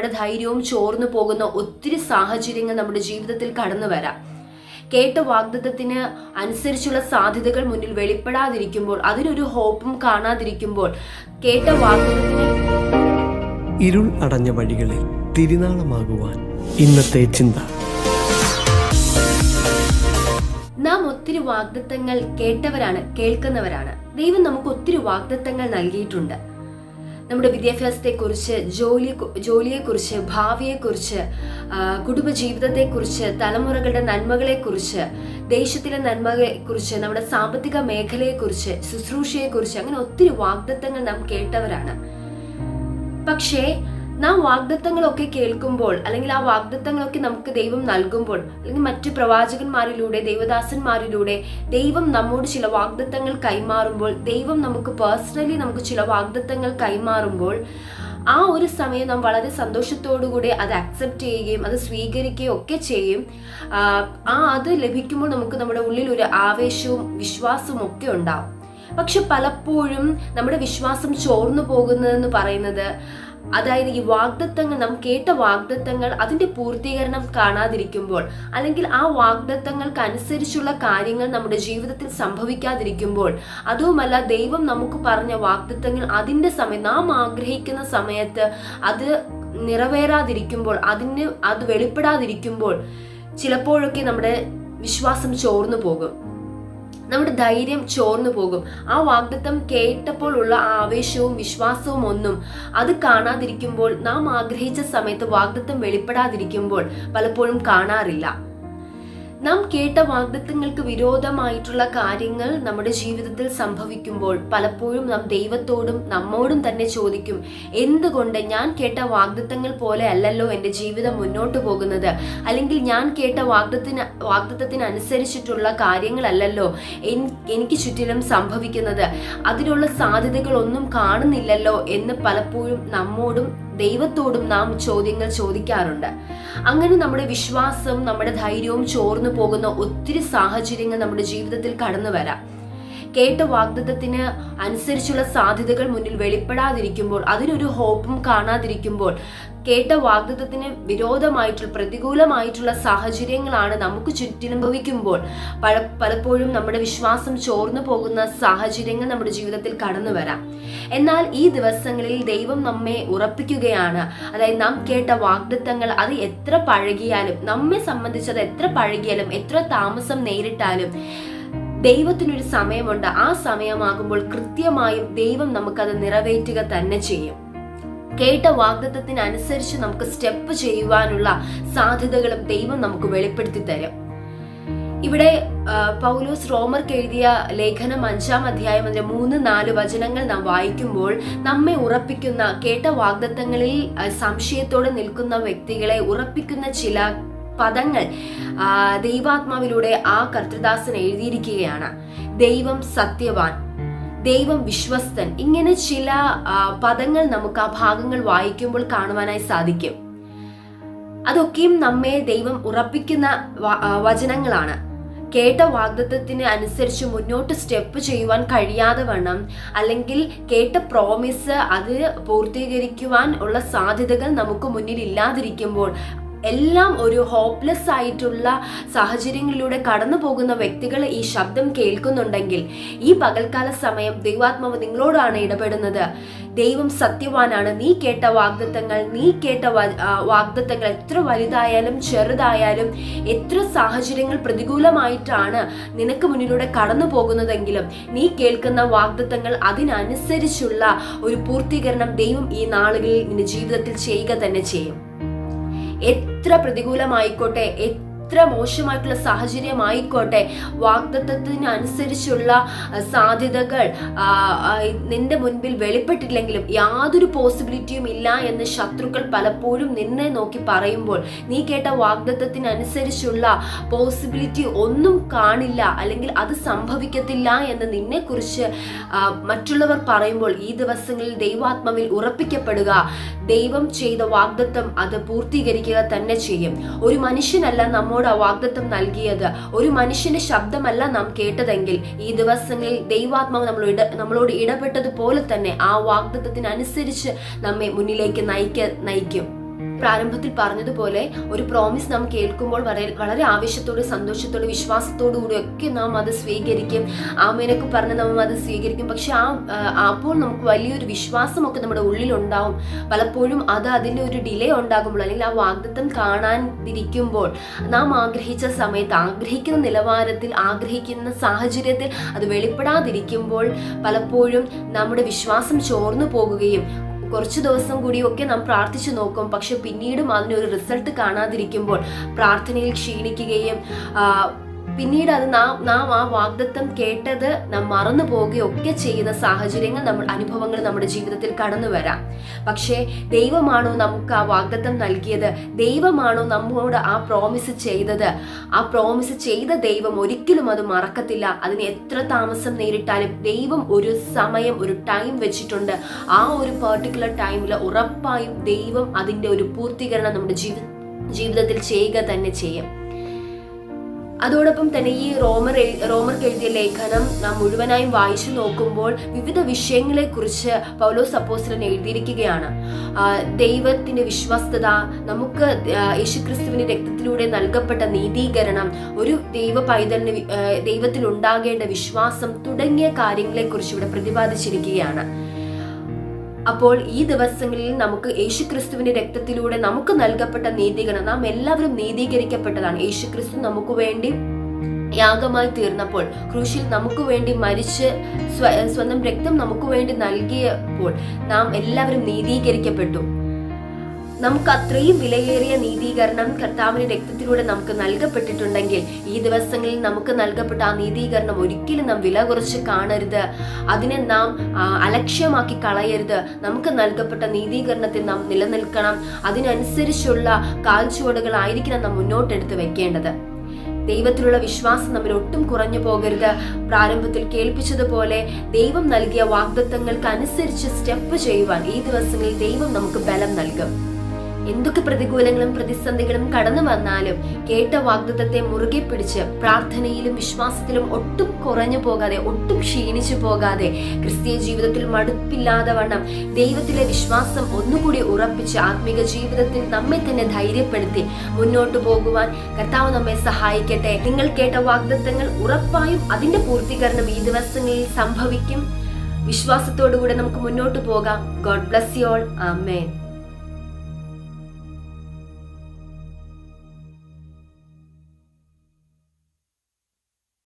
നമ്മുടെ ധൈര്യവും ചോർന്നു പോകുന്ന ഒത്തിരി സാഹചര്യങ്ങൾ നമ്മുടെ ജീവിതത്തിൽ കടന്നു വരാം. കേട്ട വാഗ്ദത്തത്തിന് അനുസരിച്ചുള്ള സാധ്യതകൾ മുന്നിൽ വെളിപ്പെടാതിരിക്കുമ്പോൾ, അതിനൊരു ഹോപ്പും കാണാതിരിക്കുമ്പോൾ, കേട്ട വാഗ്ദത്തത്തിന് ഇരുൾ അടഞ്ഞ വഴികളിൽ തിരുനാളമാകുവാൻ ഇന്നത്തെ ചിന്ത. നാം ഒത്തിരി വാഗ്ദത്തങ്ങൾ കേട്ടവരാണ്, കേൾക്കുന്നവരാണ്. ദൈവം നമുക്ക് ഒത്തിരി വാഗ്ദത്തങ്ങൾ നൽകിയിട്ടുണ്ട്. നമ്മുടെ വിദ്യാഭ്യാസത്തെക്കുറിച്ച്, ജോലിയെക്കുറിച്ച്, ഭാവിയെക്കുറിച്ച്, കുടുംബജീവിതത്തെക്കുറിച്ച്, തലമുറകളുടെ നന്മകളെക്കുറിച്ച്, ദേശത്തിലെ നന്മകളെക്കുറിച്ച്, നമ്മുടെ സാമ്പത്തിക മേഖലയെക്കുറിച്ച്, ശുശ്രൂഷയെക്കുറിച്ച്, അങ്ങനെ ഒത്തിരി വാഗ്ദത്തങ്ങൾ നാം കേട്ടവരാണ്. പക്ഷേ നാം വാഗ്ദത്തങ്ങളൊക്കെ കേൾക്കുമ്പോൾ, അല്ലെങ്കിൽ ആ വാഗ്ദത്തങ്ങളൊക്കെ നമുക്ക് ദൈവം നൽകുമ്പോൾ, അല്ലെങ്കിൽ മറ്റു പ്രവാചകന്മാരിലൂടെ, ദൈവദാസന്മാരിലൂടെ ദൈവം നമ്മോട് ചില വാഗ്ദത്തങ്ങൾ കൈമാറുമ്പോൾ, ദൈവം നമുക്ക് പേഴ്സണലി നമുക്ക് ചില വാഗ്ദത്തങ്ങൾ കൈമാറുമ്പോൾ, ആ ഒരു സമയം നാം വളരെ സന്തോഷത്തോടുകൂടി അത് അക്സെപ്റ്റ് ചെയ്യുകയും അത് സ്വീകരിക്കുകയും ഒക്കെ ചെയ്യും. അത് ലഭിക്കുമ്പോൾ നമുക്ക് നമ്മുടെ ഉള്ളിൽ ഒരു ആവേശവും വിശ്വാസവും ഒക്കെ ഉണ്ടാവും. പക്ഷെ പലപ്പോഴും നമ്മുടെ വിശ്വാസം ചോർന്നു പോകുന്നതെന്ന് പറയുന്നത്, അതായത് ഈ വാഗ്ദത്തങ്ങൾ, നാം കേട്ട വാഗ്ദത്തങ്ങൾ അതിന്റെ പൂർത്തീകരണം കാണാതിരിക്കുമ്പോൾ, അല്ലെങ്കിൽ ആ വാഗ്ദത്തങ്ങൾക്ക് അനുസരിച്ചുള്ള കാര്യങ്ങൾ നമ്മുടെ ജീവിതത്തിൽ സംഭവിക്കാതിരിക്കുമ്പോൾ, അതുമല്ല ദൈവം നമുക്ക് പറഞ്ഞ വാഗ്ദത്തങ്ങൾ അതിന്റെ സമയം, നാം ആഗ്രഹിക്കുന്ന സമയത്ത് അത് നിറവേറാതിരിക്കുമ്പോൾ, അത് വെളിപ്പെടാതിരിക്കുമ്പോൾ, ചിലപ്പോഴൊക്കെ നമ്മുടെ വിശ്വാസം ചോർന്നു പോകും, നമ്മുടെ ധൈര്യം ചോർന്നു പോകും. ആ വാഗ്ദത്തം കേട്ടപ്പോൾ ഉള്ള ആവേശവും വിശ്വാസവും ഒന്നും അത് കാണാതിരിക്കുമ്പോൾ, നാം ആഗ്രഹിച്ച സമയത്ത് വാഗ്ദത്തം വെളിപ്പെടാതിരിക്കുമ്പോൾ പലപ്പോഴും കാണാറില്ല. നാം കേട്ട വാഗ്ദത്തങ്ങൾക്ക് വിരോധമായിട്ടുള്ള കാര്യങ്ങൾ നമ്മുടെ ജീവിതത്തിൽ സംഭവിക്കുമ്പോൾ പലപ്പോഴും നാം ദൈവത്തോടും നമ്മോടും തന്നെ ചോദിക്കും, എന്തുകൊണ്ട് ഞാൻ കേട്ട വാഗ്ദത്തങ്ങൾ പോലെ അല്ലല്ലോ എൻ്റെ ജീവിതം മുന്നോട്ട് പോകുന്നത്, അല്ലെങ്കിൽ ഞാൻ കേട്ട വാഗ്ദത്തത്തിന് അനുസരിച്ചിട്ടുള്ള കാര്യങ്ങളല്ലല്ലോ എനിക്ക് ചുറ്റിലും സംഭവിക്കുന്നത്, അതിനുള്ള സാധ്യതകളൊന്നും കാണുന്നില്ലല്ലോ എന്ന് പലപ്പോഴും നമ്മോടും ദൈവത്തോടും നാം ചോദ്യങ്ങൾ ചോദിക്കാറുണ്ട്. അങ്ങനെ നമ്മുടെ വിശ്വാസം, നമ്മുടെ ധൈര്യവും ചോർന്നു പോകുന്ന ഒത്തിരി സാഹചര്യങ്ങൾ നമ്മുടെ ജീവിതത്തിൽ കടന്നു വരാം. കേട്ട വാഗ്ദത്തത്തിന് അനുസരിച്ചുള്ള സാധ്യതകൾ മുന്നിൽ വെളിപ്പെടാതിരിക്കുമ്പോൾ, അതിനൊരു ഹോപ്പും കാണാതിരിക്കുമ്പോൾ, കേട്ട വാഗ്ദത്തത്തിന് വിരോധമായിട്ടുള്ള, പ്രതികൂലമായിട്ടുള്ള സാഹചര്യങ്ങളാണ് നമുക്ക് ചുറ്റിലും ഭവിക്കുമ്പോൾ പലപ്പോഴും നമ്മുടെ വിശ്വാസം ചോർന്നു പോകുന്ന സാഹചര്യങ്ങൾ നമ്മുടെ ജീവിതത്തിൽ കടന്നു വരാം. എന്നാൽ ഈ ദിവസങ്ങളിൽ ദൈവം നമ്മെ ഉറപ്പിക്കുകയാണ്. അതായത് നാം കേട്ട വാഗ്ദത്തങ്ങൾ അത് എത്ര പഴകിയാലും, നമ്മെ സംബന്ധിച്ചത് എത്ര പഴകിയാലും, എത്ര താമസം നേരിട്ടാലും ദൈവത്തിനൊരു സമയമുണ്ട്. ആ സമയമാകുമ്പോൾ കൃത്യമായും ദൈവം നമുക്കത് നിറവേറ്റുക തന്നെ ചെയ്യും. കേട്ട വാഗ്ദത്തത്തിനനുസരിച്ച് നമുക്ക് സ്റ്റെപ്പ് ചെയ്യുവാനുള്ള സാധ്യതകളും ദൈവം നമുക്ക് വെളിപ്പെടുത്തി തരും. ഇവിടെ പൗലോസ് റോമർക്ക് എഴുതിയ ലേഖനം 5-ാം അധ്യായം അതിന്റെ 3-4 വചനങ്ങൾ നാം വായിക്കുമ്പോൾ നമ്മെ ഉറപ്പിക്കുന്ന, കേട്ട വാഗ്ദത്തങ്ങളിൽ സംശയത്തോടെ നിൽക്കുന്ന വ്യക്തികളെ ഉറപ്പിക്കുന്ന ചില പദങ്ങൾ ദൈവാത്മാവിലൂടെ ആ കർത്തൃദാസൻ എഴുതിയിരിക്കുകയാണ്. ദൈവം സത്യവാൻ, ദൈവം വിശ്വസ്തൻ, ഇങ്ങനെ ചില പദങ്ങൾ നമുക്ക് ആ ഭാഗങ്ങൾ വായിക്കുമ്പോൾ കാണുവാനായി സാധിക്കും. അതൊക്കെയും നമ്മെ ദൈവം ഉറപ്പിക്കുന്ന വചനങ്ങളാണ്. കേട്ട വാഗ്ദത്തത്തിന് അനുസരിച്ച് മുന്നോട്ട് സ്റ്റെപ്പ് ചെയ്യുവാൻ കഴിയാതെ വണ്ണം, അല്ലെങ്കിൽ കേട്ട പ്രോമിസ് അത് പൂർത്തീകരിക്കുവാൻ ഉള്ള സാധ്യതകൾ നമുക്ക് മുന്നിൽ ഇല്ലാതിരിക്കുമ്പോൾ, എല്ലാം ഒരു ഹോപ്പ്ലെസ് ആയിട്ടുള്ള സാഹചര്യങ്ങളിലൂടെ കടന്നു പോകുന്ന വ്യക്തികൾ ഈ ശബ്ദം കേൾക്കുന്നുണ്ടെങ്കിൽ, ഈ പകൽക്കാല സമയം ദൈവാത്മാവ് നിങ്ങളോടാണ് ഇടപെടുന്നത്. ദൈവം സത്യവാനാണ്. നീ കേട്ട വാഗ്ദത്തങ്ങൾ എത്ര വലുതായാലും ചെറുതായാലും, എത്ര സാഹചര്യങ്ങൾ പ്രതികൂലമായിട്ടാണ് നിനക്ക് മുന്നിലൂടെ കടന്നു പോകുന്നതെങ്കിലും, നീ കേൾക്കുന്ന വാഗ്ദത്തങ്ങൾ അതിനനുസരിച്ചുള്ള ഒരു പൂർത്തീകരണം ദൈവം ഈ നാളുകളിൽ നിന്റെ ജീവിതത്തിൽ ചെയ്യുക തന്നെ ചെയ്യും. എത്ര പ്രതികൂലമായിക്കോട്ടെ, എത്ര മോശമായിട്ടുള്ള സാഹചര്യമായിക്കോട്ടെ, വാഗ്ദത്തത്തിനനുസരിച്ചുള്ള സാധ്യതകൾ നിന്റെ മുൻപിൽ വെളിപ്പെട്ടില്ലെങ്കിലും യാതൊരു പോസിബിലിറ്റിയും ഇല്ല എന്ന് ശത്രുക്കൾ പലപ്പോഴും നിന്നെ നോക്കി പറയുമ്പോൾ, നീ കേട്ട വാഗ്ദത്തത്തിനനുസരിച്ചുള്ള പോസിബിലിറ്റി ഒന്നും കാണില്ല, അല്ലെങ്കിൽ അത് സംഭവിക്കത്തില്ല എന്ന് നിന്നെക്കുറിച്ച് മറ്റുള്ളവർ പറയുമ്പോൾ, ഈ ദിവസങ്ങളിൽ ദൈവാത്മാവിൽ ഉറപ്പിക്കപ്പെടുക. ദൈവം ചെയ്ത വാഗ്ദത്തം അത് പൂർത്തീകരിക്കുക തന്നെ ചെയ്യും. ഒരു മനുഷ്യനല്ല നമ്മോട് ആ വാഗ്ദത്തം നൽകിയത്, ഒരു മനുഷ്യന്റെ ശബ്ദമല്ല നാം കേട്ടതെങ്കിൽ, ഈ ദിവസങ്ങളിൽ ദൈവാത്മാവ് നമ്മളോട് ഇടപെട്ടതുപോലെ തന്നെ ആ വാഗ്ദത്തത്തിനനുസരിച്ച് നമ്മെ മുന്നിലേക്ക് നയിക്കും. പ്രാരംഭത്തിൽ പറഞ്ഞതുപോലെ ഒരു പ്രോമിസ് നാം കേൾക്കുമ്പോൾ വളരെ ആവേശത്തോടെ, സന്തോഷത്തോടെ, വിശ്വാസത്തോടു കൂടി ഒക്കെ നാം അത് സ്വീകരിക്കും. ആമേനൊക്കെ പറഞ്ഞ് നാം അത് സ്വീകരിക്കും. പക്ഷെ അപ്പോൾ നമുക്ക് വലിയൊരു വിശ്വാസമൊക്കെ നമ്മുടെ ഉള്ളിലുണ്ടാവും. പലപ്പോഴും അതിൻ്റെ ഒരു ഡിലേ ഉണ്ടാകുമ്പോൾ, അല്ലെങ്കിൽ ആ വാഗ്ദത്തം കാണാതിരിക്കുമ്പോൾ, നാം ആഗ്രഹിച്ച സമയത്ത്, ആഗ്രഹിക്കുന്ന നിലവാരത്തിൽ, ആഗ്രഹിക്കുന്ന സാഹചര്യത്തിൽ അത് വെളിപ്പെടാതിരിക്കുമ്പോൾ പലപ്പോഴും നമ്മുടെ വിശ്വാസം ചോർന്നു പോകുകയും, കുറച്ച് ദിവസം കൂടിയൊക്കെ നാം പ്രാർത്ഥിച്ചു നോക്കും. പക്ഷെ പിന്നീടും അതിനൊരു റിസൾട്ട് കാണാതിരിക്കുമ്പോൾ പ്രാർത്ഥനയിൽ ക്ഷീണിക്കുകയും, പിന്നീട് അത് നാം ആ വാഗ്ദത്തം കേട്ടത് നാം മറന്നു പോവുകയൊക്കെ ചെയ്യുന്ന സാഹചര്യങ്ങൾ, അനുഭവങ്ങൾ നമ്മുടെ ജീവിതത്തിൽ കടന്നു വരാം. പക്ഷേ ദൈവമാണോ നമുക്ക് ആ വാഗ്ദത്തം നൽകിയത്? ദൈവമാണോ നമ്മോട് ആ പ്രോമിസ് ചെയ്തത്? ആ പ്രോമിസ് ചെയ്ത ദൈവം ഒരിക്കലും അത് മറക്കത്തില്ല. അതിന് എത്ര താമസം നേരിട്ടാലും ദൈവം ഒരു സമയം, ഒരു ടൈം വെച്ചിട്ടുണ്ട്. ആ ഒരു പെർട്ടിക്കുലർ ടൈമിൽ ഉറപ്പായും ദൈവം അതിൻ്റെ ഒരു പൂർത്തീകരണം നമ്മുടെ ജീവിതത്തിൽ ചെയ്യുക തന്നെ ചെയ്യും. അതോടൊപ്പം തന്നെ ഈ റോമർക്ക് എഴുതിയ ലേഖനം നാം മുഴുവനായും വായിച്ചു നോക്കുമ്പോൾ വിവിധ വിഷയങ്ങളെക്കുറിച്ച് പൗലോസ് അപ്പോസ്തലൻ എഴുതിയിരിക്കുകയാണ്. ദൈവത്തിന്റെ വിശ്വസ്തത, നമുക്ക് യേശുക്രിസ്തുവിന്റെ രക്തത്തിലൂടെ നൽകപ്പെട്ട നീതീകരണം, ഒരു ദൈവത്തിൽ ഉണ്ടാകേണ്ട വിശ്വാസം തുടങ്ങിയ കാര്യങ്ങളെക്കുറിച്ച് ഇവിടെ പ്രതിപാദിച്ചിരിക്കുകയാണ്. അപ്പോൾ ഈ ദിവസങ്ങളിൽ നമുക്ക് യേശുക്രിസ്തുവിന്റെ രക്തത്തിലൂടെ നമുക്ക് നൽകപ്പെട്ട നീതീകരണം, നാം എല്ലാവരും നീതീകരിക്കപ്പെട്ടതാണ്. യേശുക്രിസ്തു നമുക്ക് വേണ്ടി യാഗമായി തീർന്നപ്പോൾ, ക്രൂശിൽ നമുക്ക് വേണ്ടി മരിച്ച് സ്വന്തം രക്തം നമുക്ക് വേണ്ടി നൽകിയപ്പോൾ നാം എല്ലാവരും നീതീകരിക്കപ്പെട്ടു. നമുക്ക് അത്രയും വിലയേറിയ നീതീകരണം കർത്താവിന്റെ രക്തത്തിലൂടെ നമുക്ക് നൽകപ്പെട്ടിട്ടുണ്ടെങ്കിൽ, ഈ ദിവസങ്ങളിൽ നമുക്ക് നൽകപ്പെട്ട ആ നീതീകരണം ഒരിക്കലും നാം വില കുറച്ച് കാണരുത്. അതിനെ നാം അലക്ഷ്യമാക്കി കളയരുത്. നമുക്ക് നൽകപ്പെട്ട നീതീകരണത്തിൽ നാം നിലനിൽക്കണം. അതിനനുസരിച്ചുള്ള കാൽച്ചുവടുകളായിരിക്കണം നാം മുന്നോട്ടെടുത്ത് വെക്കേണ്ടത്. ദൈവത്തിലുള്ള വിശ്വാസം നമ്മൾ ഒട്ടും കുറഞ്ഞു പോകരുത്. പ്രാരംഭത്തിൽ കേൾപ്പിച്ചതുപോലെ ദൈവം നൽകിയ വാഗ്ദത്തങ്ങൾക്ക് അനുസരിച്ച് സ്റ്റെപ്പ് ചെയ്യുവാൻ ഈ ദിവസങ്ങളിൽ ദൈവം നമുക്ക് ബലം നൽകും. എന്തൊക്കെ പ്രതികൂലങ്ങളും പ്രതിസന്ധികളും കടന്നു വന്നാലും കേട്ട വാഗ്ദത്തത്തെ മുറുകെ പിടിച്ച് പ്രാർത്ഥനയിലും വിശ്വാസത്തിലും ഒട്ടും കുറഞ്ഞു പോകാതെ, ഒട്ടും ക്ഷീണിച്ചു പോകാതെ, ക്രിസ്തീയ ജീവിതത്തിൽ മടുപ്പില്ലാതെ വണ്ണം ദൈവത്തിലെ വിശ്വാസം ഒന്നുകൂടി ഉറപ്പിച്ച് ആത്മീക ജീവിതത്തിൽ നമ്മെ തന്നെ ധൈര്യപ്പെടുത്തി മുന്നോട്ട് പോകുവാൻ കർത്താവ് നമ്മെ സഹായിക്കട്ടെ. നിങ്ങൾ കേട്ട വാഗ്ദത്തങ്ങൾ ഉറപ്പായും അതിന്റെ പൂർത്തീകരണം ഈ ദിവസങ്ങളിൽ സംഭവിക്കും. വിശ്വാസത്തോടുകൂടെ നമുക്ക് മുന്നോട്ട് പോകാം. God bless you all. Amen.